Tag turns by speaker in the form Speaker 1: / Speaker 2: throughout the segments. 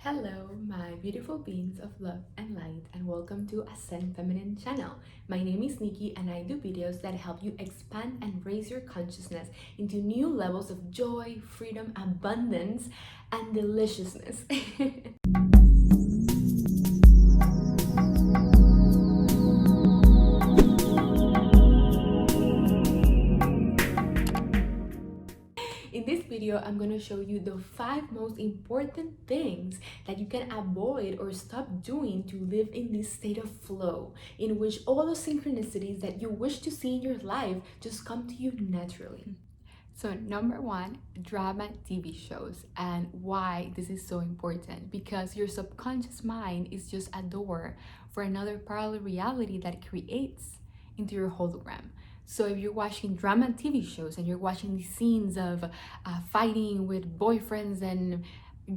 Speaker 1: Hello, my beautiful beings of love and light, and welcome to Ascend Feminine channel. My name is Nikki, and I do videos that help you expand and raise your consciousness into new levels of joy, freedom, abundance, and deliciousness. In this video, I'm going to show you the 5 most important things that you can avoid or stop doing to live in this state of flow, in which all the synchronicities that you wish to see in your life just come to you naturally. So number 1, drama TV shows. And why this is so important? Because your subconscious mind is just a door for another parallel reality that it creates into your hologram. So if you're watching drama TV shows and you're watching these scenes of fighting with boyfriends and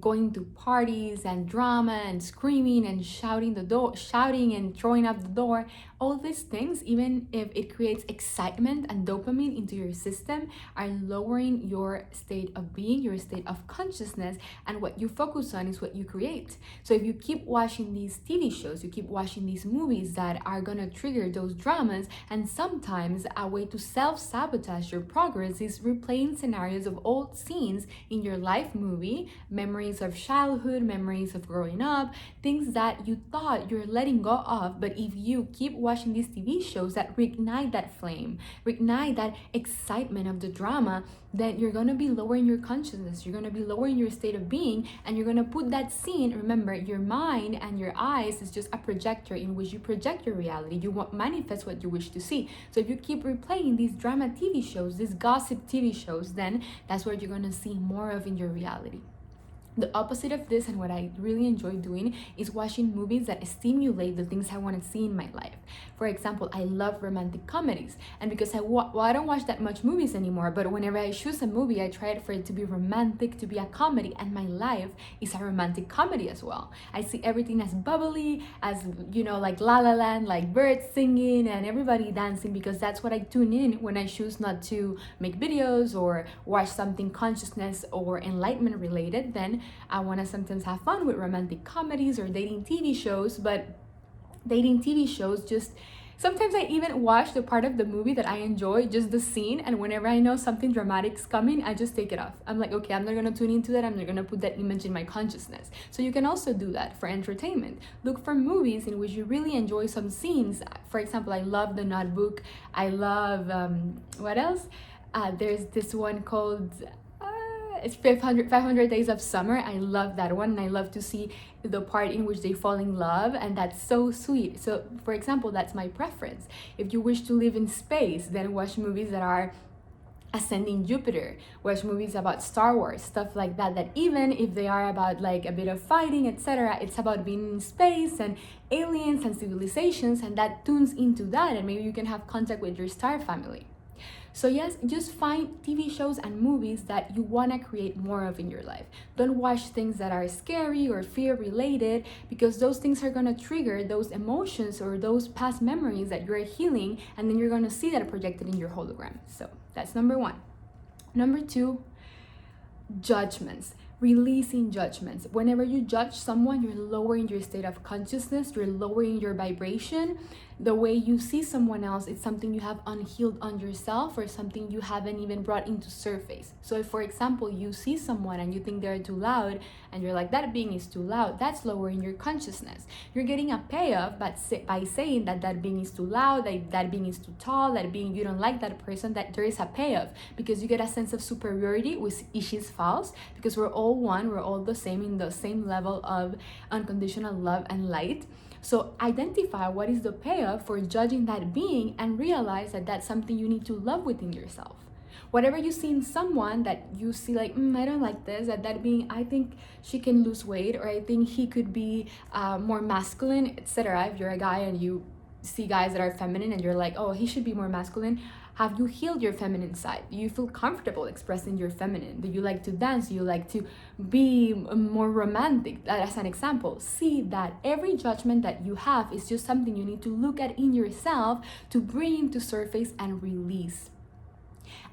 Speaker 1: going to parties and drama and screaming and shouting and throwing up the door, all these things, even if it creates excitement and dopamine into your system, are lowering your state of being, your state of consciousness, and what you focus on is what you create. So if you keep watching these TV shows, you keep watching these movies that are gonna trigger those dramas, and sometimes a way to self-sabotage your progress is replaying scenarios of old scenes in your life movie, memories of childhood, memories of growing up, things that you thought you're letting go of, but if you keep watching these TV shows that reignite that flame, reignite that excitement of the drama, then you're gonna be lowering your consciousness, you're gonna be lowering your state of being, and you're gonna put that scene. Remember, your mind and your eyes is just a projector in which you project your reality. You want manifest what you wish to see. So if you keep replaying these drama TV shows, these gossip TV shows, then that's what you're gonna see more of in your reality. The opposite of this, and what I really enjoy doing, is watching movies that stimulate the things I want to see in my life. For example, I love romantic comedies, and because I don't watch that much movies anymore, but whenever I choose a movie, I try for it to be romantic, to be a comedy, and my life is a romantic comedy as well. I see everything as bubbly, as, like La La Land, like birds singing and everybody dancing, because that's what I tune in when I choose not to make videos or watch something consciousness or enlightenment related. Then I want to sometimes have fun with romantic comedies or dating TV shows, but dating TV shows just sometimes I even watch the part of the movie that I enjoy, just the scene, and whenever I know something dramatic's coming, I just take it off. I'm like, okay, I'm not gonna tune into that, I'm not gonna put that image in my consciousness. So you can also do that for entertainment. Look for movies in which you really enjoy some scenes. For example, I love The Notebook. I love, what else? There's this one called it's 500 Days of Summer. I love that one, and I love to see the part in which they fall in love, and that's so sweet. So for example, that's my preference. If you wish to live in space, then watch movies that are ascending Jupiter, watch movies about Star Wars, stuff like that, that even if they are about like a bit of fighting, etc., it's about being in space and aliens and civilizations, and that tunes into that, and maybe you can have contact with your star family. So yes, just find TV shows and movies that you want to create more of in your life. Don't watch things that are scary or fear related, because those things are going to trigger those emotions or those past memories that you're healing, and then you're going to see that projected in your hologram. So that's number 1. Number 2, judgments. Releasing judgments. Whenever you judge someone, you're lowering your state of consciousness, you're lowering your vibration. The way you see someone else, it's something you have unhealed on yourself, or something you haven't even brought into surface. So if, for example, you see someone and you think they're too loud, and you're like, that being is too loud, that's lowering your consciousness. You're getting a payoff by saying that being is too loud, that being is too tall, that being you don't like that person, that there is a payoff, because you get a sense of superiority, which is false, because we're all one, we're all the same, in the same level of unconditional love and light. So identify what is the payoff for judging that being, and realize that that's something you need to love within yourself. Whatever you see in someone that you see like, I don't like this, that being, I think she can lose weight, or I think he could be more masculine, etc. If you're a guy and you see guys that are feminine and you're like, oh, he should be more masculine, have you healed your feminine side? Do you feel comfortable expressing your feminine? Do you like to dance? Do you like to be more romantic? As an example, see that every judgment that you have is just something you need to look at in yourself to bring to surface and release.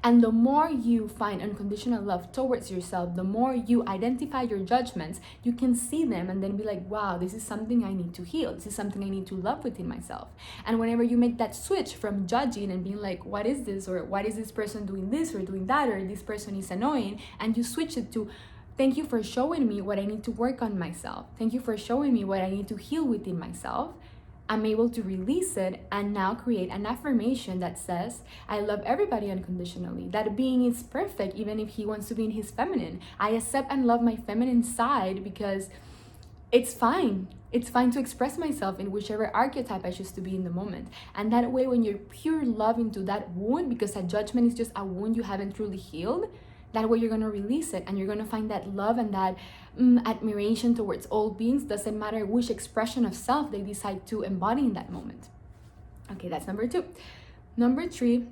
Speaker 1: And the more you find unconditional love towards yourself, the more you identify your judgments, you can see them and then be like, wow, this is something I need to heal. This is something I need to love within myself. And whenever you make that switch from judging and being like, what is this? Or why is this person doing this or doing that? Or this person is annoying. And you switch it to, thank you for showing me what I need to work on myself. Thank you for showing me what I need to heal within myself. I'm able to release it and now create an affirmation that says, I love everybody unconditionally. That being is perfect, even if he wants to be in his feminine. I accept and love my feminine side because it's fine. It's fine to express myself in whichever archetype I choose to be in the moment. And that way, when you're pure love into that wound, because a judgment is just a wound you haven't truly healed, that way you're going to release it and you're going to find that love and that admiration towards all beings. Doesn't matter which expression of self they decide to embody in that moment. Okay, that's number 2. Number 3,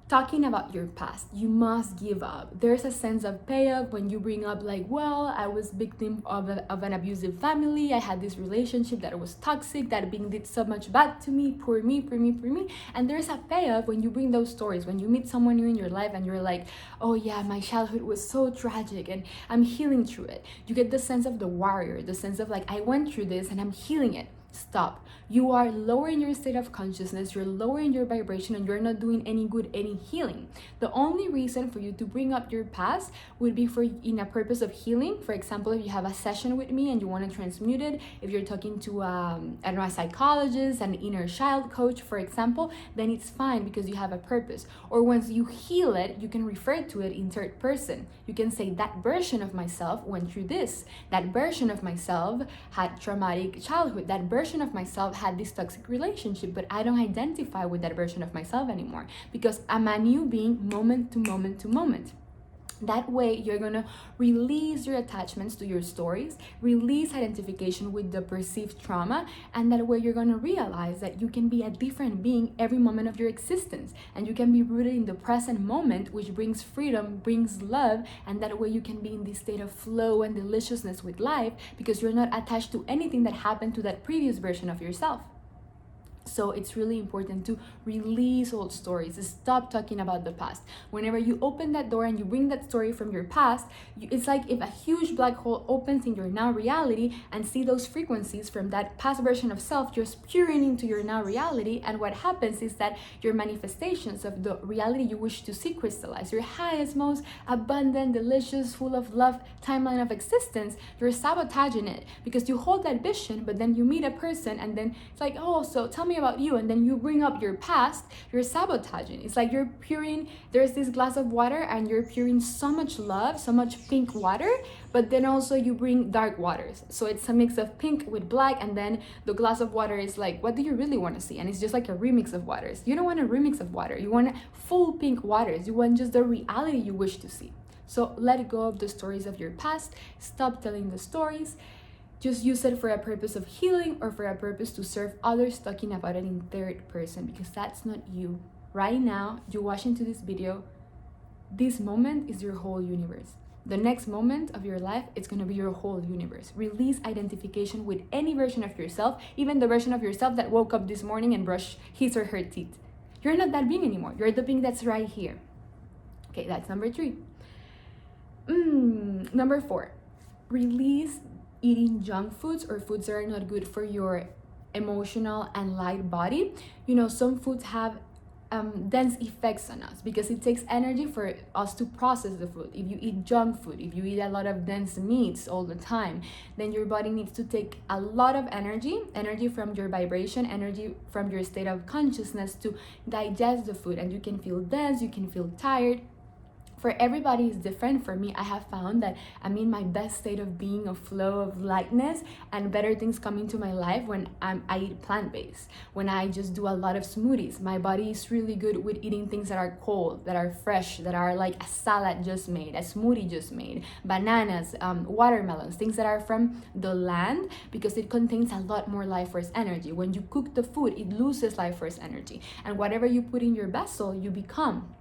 Speaker 1: talking about your past. You must give up. There's a sense of payoff when you bring up like, well, I was victim of an abusive family. I had this relationship that was toxic, that being did so much bad to me, poor me, poor me, poor me. And there's a payoff when you bring those stories, when you meet someone new in your life and you're like, oh yeah, my childhood was so tragic and I'm healing through it. You get the sense of the warrior, the sense of like, I went through this and I'm healing it. Stop. You are lowering your state of consciousness, you're lowering your vibration, and you're not doing any good, any healing. The only reason for you to bring up your past would be for in a purpose of healing. For example, if you have a session with me and you want to transmute it, if you're talking to I don't know, a psychologist, an inner child coach, for example, then it's fine because you have a purpose. Or once you heal it, you can refer to it in third person. You can say, that version of myself went through this. That version of myself had traumatic childhood. That version of myself had this toxic relationship, but I don't identify with that version of myself anymore because I'm a new being moment to moment to moment. That way, you're going to release your attachments to your stories, release identification with the perceived trauma, and that way you're going to realize that you can be a different being every moment of your existence, and you can be rooted in the present moment, which brings freedom, brings love, and that way you can be in this state of flow and deliciousness with life because you're not attached to anything that happened to that previous version of yourself. So it's really important to release old stories. Stop talking about the past. Whenever you open that door and you bring that story from your past, it's like if a huge black hole opens in your now reality and see those frequencies from that past version of self just pouring into your now reality. And what happens is that your manifestations of the reality you wish to see crystallize, your highest, most abundant, delicious, full of love timeline of existence, you're sabotaging it because you hold that vision, but then you meet a person and then it's like, oh, so tell me about you, and then you bring up your past. You're sabotaging. It's like you're pouring, there's this glass of water and you're pouring so much love, so much pink water, but then also you bring dark waters, so it's a mix of pink with black, and then the glass of water is like, what do you really want to see? And it's just like a remix of waters. You don't want a remix of water, you want full pink waters, you want just the reality you wish to see. So let go of the stories of your past, stop telling the stories. Just use it for a purpose of healing or for a purpose to serve others, talking about it in third person, because that's not you. Right now, you're watching to this video, this moment is your whole universe. The next moment of your life, it's going to be your whole universe. Release identification with any version of yourself, even the version of yourself that woke up this morning and brushed his or her teeth. You're not that being anymore. You're the being that's right here. Okay, that's number 3. Number 4, release eating junk foods or foods that are not good for your emotional and light body. You know, some foods have dense effects on us because it takes energy for us to process the food. If you eat junk food, if you eat a lot of dense meats all the time, then your body needs to take a lot of energy from your vibration, energy from your state of consciousness to digest the food, and you can feel dense, you can feel tired. For everybody is different. For me, I have found that I'm in my best state of being, of flow, of lightness, and better things come into my life when I eat plant-based. When I just do a lot of smoothies, my body is really good with eating things that are cold, that are fresh, that are like a salad just made, a smoothie just made, bananas, watermelons, things that are from the land, because it contains a lot more life force energy. When you cook the food, it loses life force energy, and whatever you put in your vessel, you become.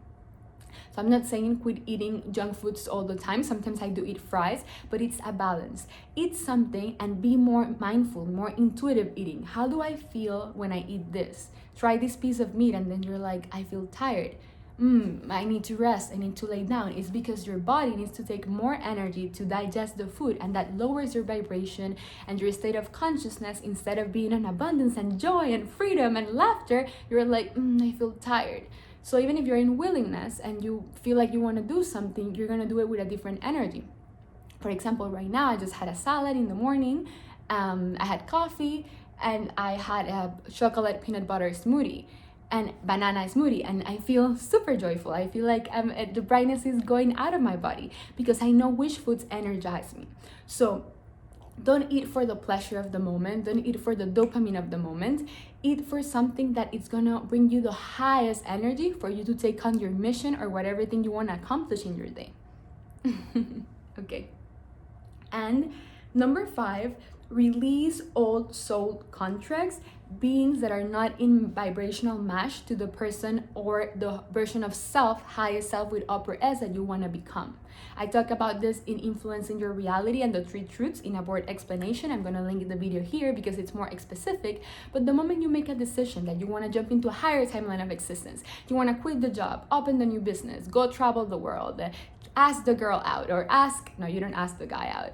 Speaker 1: So I'm not saying quit eating junk foods all the time. Sometimes I do eat fries, but it's a balance. Eat something and be more mindful, more intuitive eating. How do I feel when I eat this? Try this piece of meat and then you're like, I feel tired. I need to rest, I need to lay down. It's because your body needs to take more energy to digest the food, and that lowers your vibration and your state of consciousness. Instead of being in abundance and joy and freedom and laughter, you're like, I feel tired. So even if you're in willingness and you feel like you want to do something, you're going to do it with a different energy. For example, right now I just had a salad in the morning, I had coffee, and I had a chocolate peanut butter smoothie and banana smoothie, and I feel super joyful. I feel like the brightness is going out of my body because I know which foods energize me. So don't eat for the pleasure of the moment, don't eat for the dopamine of the moment. Eat for something that it's gonna bring you the highest energy for you to take on your mission or whatever thing you want to accomplish in your day. Okay. And number 5, release old soul contracts, beings that are not in vibrational match to the person or the version of self, highest self with upper S, that you want to become. I talk about this in Influencing Your Reality and the 3 Truths in a board explanation. I'm going to link the video here because it's more specific. But the moment you make a decision that you want to jump into a higher timeline of existence, you want to quit the job, open the new business, go travel the world, ask the girl out, or no, you don't ask the guy out.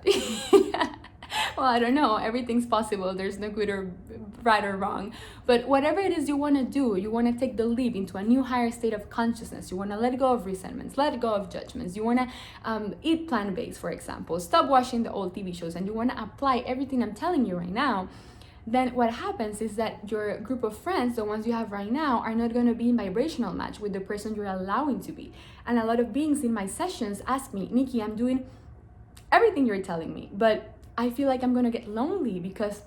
Speaker 1: Well, I don't know, everything's possible, there's no good or right or wrong, but whatever it is you want to do, you want to take the leap into a new higher state of consciousness. You want to let go of resentments, let go of judgments. You want to eat plant-based, for example, stop watching the old TV shows, and you want to apply everything I'm telling you right now. Then what happens is that your group of friends, the ones you have right now, are not going to be in vibrational match with the person you're allowing to be. And a lot of beings in my sessions ask me, Nikki, I'm doing everything you're telling me, but I feel like I'm going to get lonely because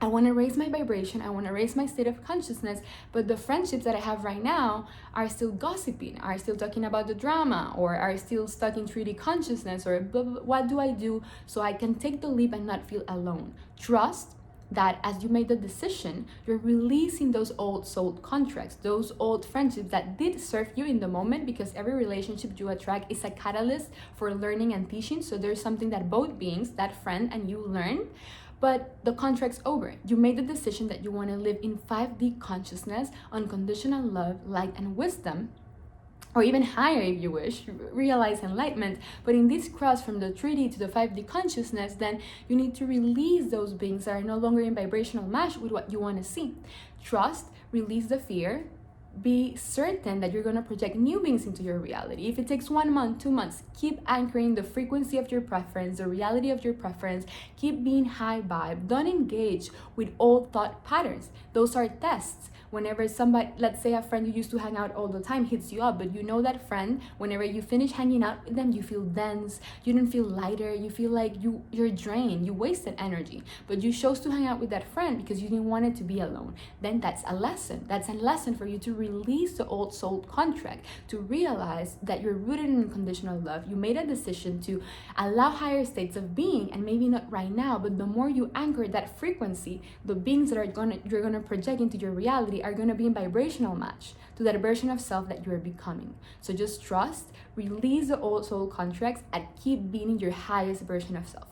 Speaker 1: I want to raise my vibration, I want to raise my state of consciousness, but the friendships that I have right now are still gossiping, are still talking about the drama, or are still stuck in 3D consciousness, or blah, blah, blah. What do I do so I can take the leap and not feel alone? Trust that as you made the decision, you're releasing those old soul contracts, those old friendships that did serve you in the moment, because every relationship you attract is a catalyst for learning and teaching. So there's something that both beings, that friend and you, learn. But the contract's over. You made the decision that you want to live in 5D consciousness, unconditional love, light, and wisdom, or even higher if you wish, realize enlightenment. But in this cross from the 3D to the 5D consciousness, then you need to release those beings that are no longer in vibrational match with what you want to see. Trust, release the fear, be certain that you're going to project new beings into your reality. If it takes 1 month, 2 months, keep anchoring the frequency of your preference, the reality of your preference. Keep being high vibe. Don't engage with old thought patterns. Those are tests. Whenever somebody, let's say a friend you used to hang out all the time, hits you up, but you know that friend, whenever you finish hanging out with them, you feel dense, you don't feel lighter, you feel like you're drained, you wasted energy, but you chose to hang out with that friend because you didn't want it to be alone. Then that's a lesson. That's a lesson for you to release the old soul contract, to realize that you're rooted in unconditional love. You made a decision to allow higher states of being, and maybe not right now, but the more you anchor that frequency, the beings that you're gonna project into your reality are going to be in vibrational match to that version of self that you're becoming. So just trust, release the old soul contracts, and keep being your highest version of self.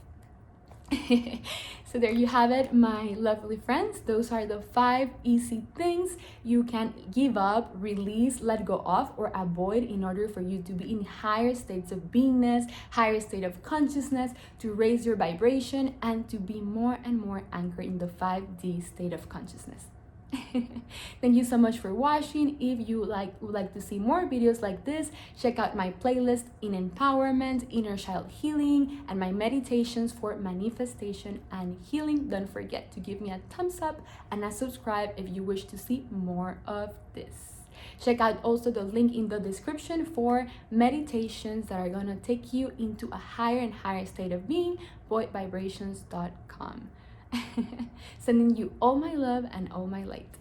Speaker 1: So there you have it, my lovely friends. Those are the 5 easy things you can give up, release, let go of, or avoid in order for you to be in higher states of beingness, higher state of consciousness, to raise your vibration, and to be more and more anchored in the 5D state of consciousness. Thank you so much for watching. If you would like to see more videos like this, check out my playlist in empowerment, inner child healing, and my meditations for manifestation and healing. Don't forget to give me a thumbs up and a subscribe if you wish to see more of this. Check out also the link in the description for meditations that are going to take you into a higher and higher state of being, voidvibrations.com. Sending you all my love and all my light.